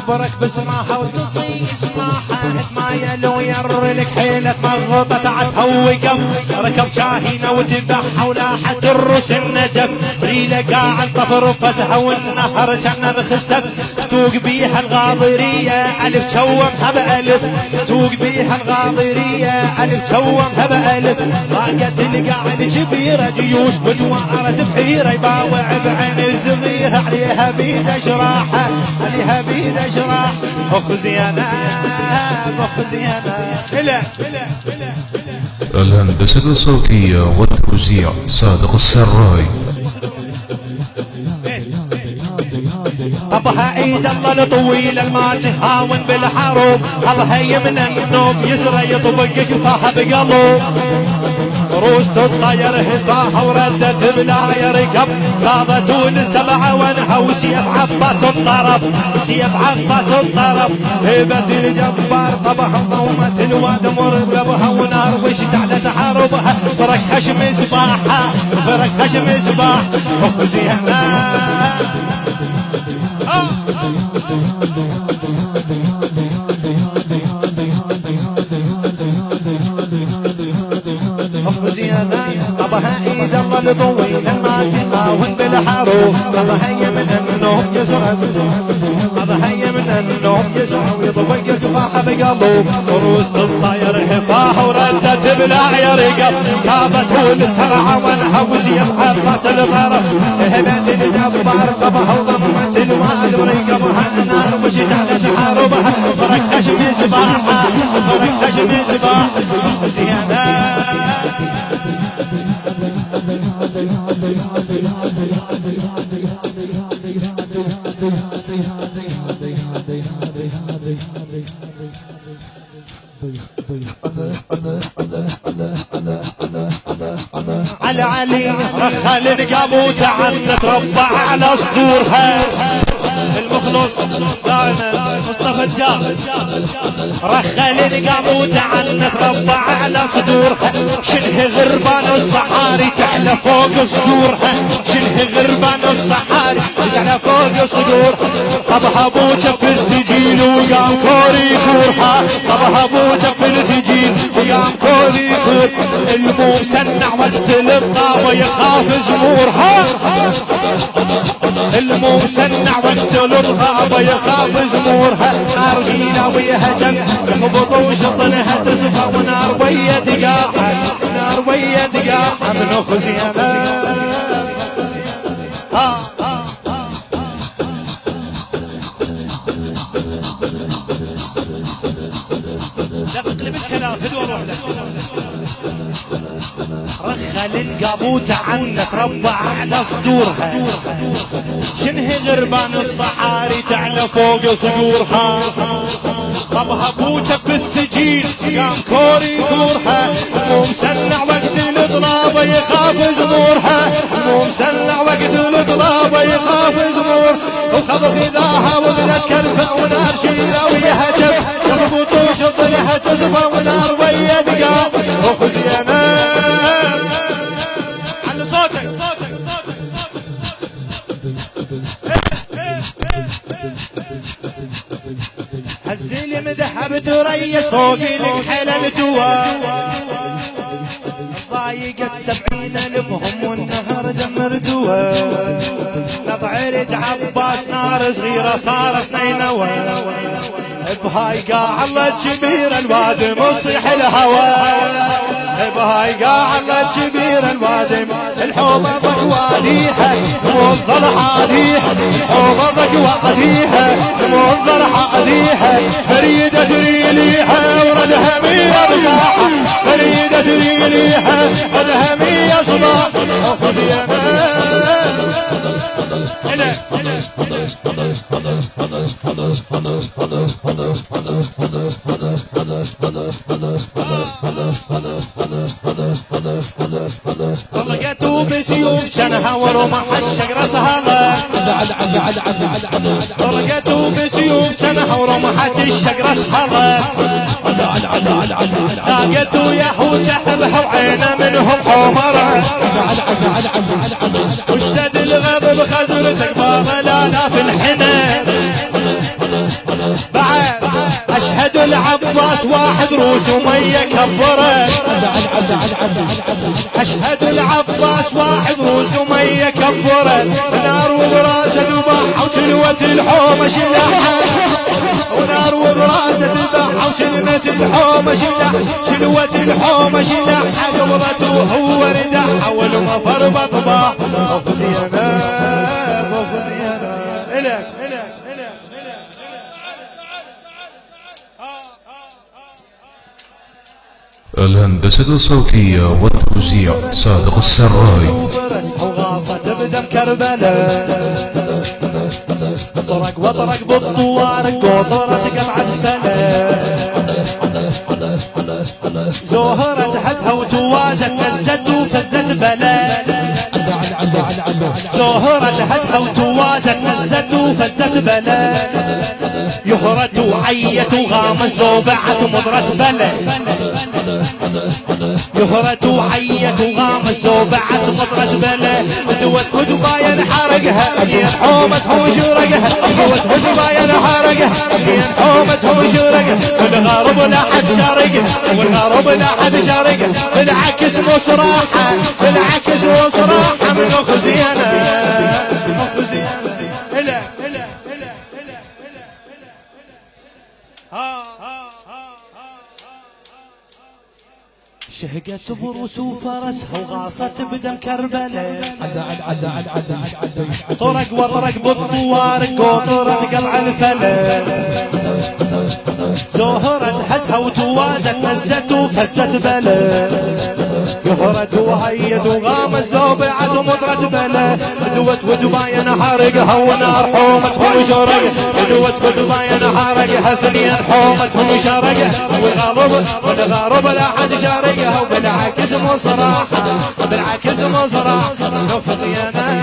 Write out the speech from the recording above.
برك بسماحة وتصي اسماحة ما يلو يرلك حيلة مغطة عتهوي قف ركب شاهينة وتبحها ولاحت الرس النجف ريلة قاعد طفر فسها والنهر كان بخسف فتوق بيها الغاضرية ألف شومها بألف فتوق بيها الغاضرية ألف شومها بألف ضاقت القاعد كبيرة جيوش بدوارة بحيرة يباوع بعين الصغيرة عليها بيد أجراحة عليها بيد أجراح أخ زينب أخ زينب. الهندسة الصوتية والتوزيع صادق السراي. طبها ايد الله الطويل ما تهاون بالحروب الله يمن النوم يسرى يطبق كفاها بقلوب روست الطير هفاها وردت بلا يركب غاضتون سبعة وانها وسيف عباس الطرف وسيف عباس الطرف هبة الجبار طبها ضومة الواد مرقبها ونار وشت على تحاربها فرق خشم سباحها فرق خشم سباح اخ زينب. أخ زينب طبها ايد الله الطويل ما تهاون بالحروب طبها يمن النوم يسرى طبها يمن النوم يسرى ويطبق كفاحه بقلوب وروست الطير هفاها وردت بلا يرقب كابته السرعه وانها وسيف عباس الطرف هبت الجبار طبها وضمت الواد ورقبها النار وشت على تحاربها فرق خشم سباحها فرق خشم سباح أخ زينب. على علي رخل القابوت عن تربع على صدورها المخلص مصطفى الجار رخل القابوت عن تربع على صدورها شنه غربان الصحاري تعلى فوق صدورها شنه غربان الصحاري تعلى فوق صدورها طبها ابو جف التجيل وقام كوري كورها طبها ابو جف التجيل وقام كوري كور المو مسنع وقت للطابة يخاف زمورها المو مسنع وقت للطابة يخاف زمورها نار غينا ويهجم تخبط وشطنها تزفى ونار ويا تقاحة نار ويا تقاحة من أخ زينب. لا تقلب الكلام هدوء روح لك. رخل القابوت عنا تربع على صدورها شنه غربان الصحاري تعلى فوق صدورها طبها بوجه في الثجيل قام كوري كورها مو مسنع وقت الضرابة يخاف زمورها مو مسنع وقت الضرابة يخاف زمور وخض ذاها وغلت كلفة ونار شيرة ويهجم تخبط وشطنها تزفى ونار ويا دقا أخ زينب. على صوتك هالزلي مذهب تريس فوق الحلل توا ضايقت 70,000 والنهر دمر توا نطعرج عباس نار صغيرة صارت نينوى بهاي قاع الله كبير الواد مصيح الهوى بهاي قاع الله كبير الواد الحوضة بقواديها موظل حاديها حوضة بقواديها موظل حاديها فريدة تريليها وردها مية بصاحة فريدة تريليها وردها مية صباح أخذ طلقته بسيوف شنها ورمح الشجرة سهلة طلقته بسيوف شنها ورمحت الشجرة سهلة ساقته يحوج حبها وعينه منهم حمرة واشتد الغضب خزرتك باغلانا في الحنان العباس واحد روس ومية كبرت أشهد العباس واحد روس ومية كبرت نار وبراسة ذبح وتلوة الحومة شلحها ونار وبراسة ذبح وتلمة الحومة شلح تلوة الحومة شلحها قبضته وهو ردحها والمفر بطباح وفزينا إلك الهندسة الصوتية والتوزيع صادق السراي. وغاصت بدم كربلاء طرق وطرق بالطوارق وطرت قطعة فلاء زهرة حسها وتوازت نزت وفزت بلاء زهرة حسها وتوازت نزت وفزت بلاء يهرت وعيت وغامز وبعت مضرت بلاء يهرت وعيت وغامز وبعت مضرت بلاء دوت هدبايا حرقها حومت وشرقها دوت هدبايا حرقها حومت وشرقها والغرب لا حد شارقها والغرب لا حد شارقها بالعكس مصراحة بالعكس مصراحة من خزيانة إلا شهقت بروس وفرسها وغاصت بدم كربلاء طرق وطرق بالطوارق وطرت قلع الفلاء زهرت حزها وتوازت نزت وفزت بلاء يهرت وعيت وغامز وبعد مطرت بلاء دوت ودباين حارقها ونار حومت وشرقها دوت ودباين حارقها ثنيا حومت وشرقها والغرب لا حد شارقها وبالعكس مصراحة بالعكس مصراحة نفضينا